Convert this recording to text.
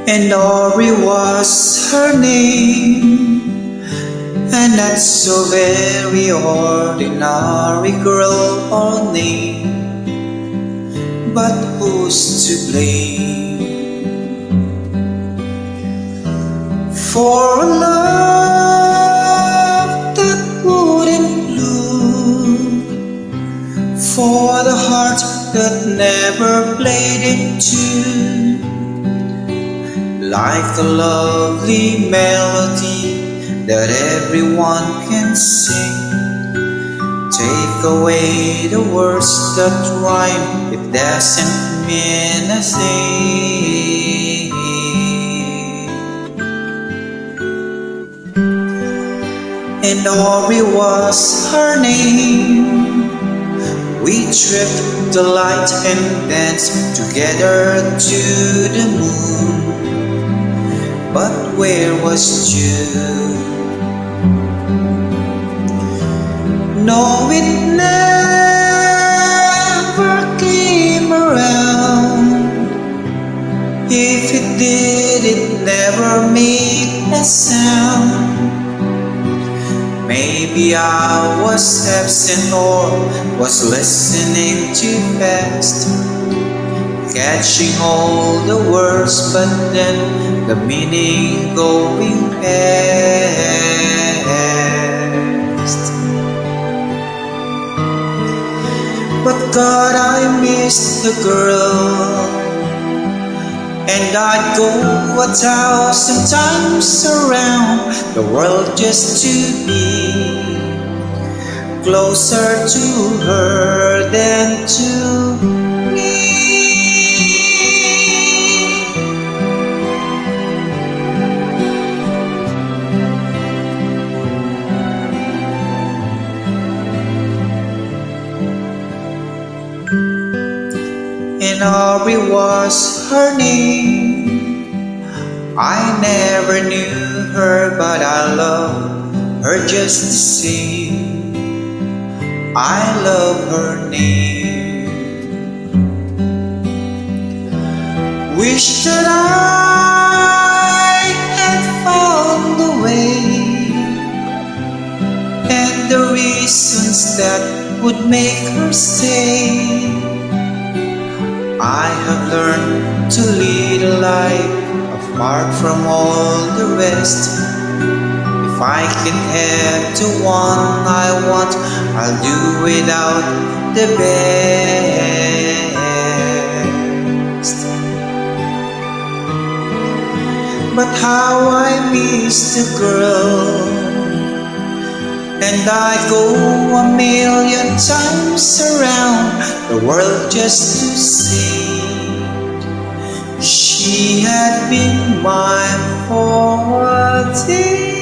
And Ori was her name, and that's so very ordinary girl or name. But who's to blame for a love that wouldn't bloom, for the heart that never played in tune, like a lovely melody that everyone can sing? Take away the words that rhyme, it doesn't mean a thing. And Ori was her name. We tripped the light and danced together to the moon. But where was June? No, it never came around. If it did, it never made a sound. Maybe I was absent or was listening too fast, catching all the words, but then the meaning going past. But God, I missed the girl, and I'd go 1,000 times around the world just to be closer to her than to me. And Ori was her name. I never knew her, but I love her just the same. I love her name. Wish that I had found the way and the reasons that would make her stay. I have learned to lead a life apart from all the rest. If I can have the one I want, I'll do without the best. But how I miss the girl, and I go 1,000,000 times around the world just to see she had been mine for a day.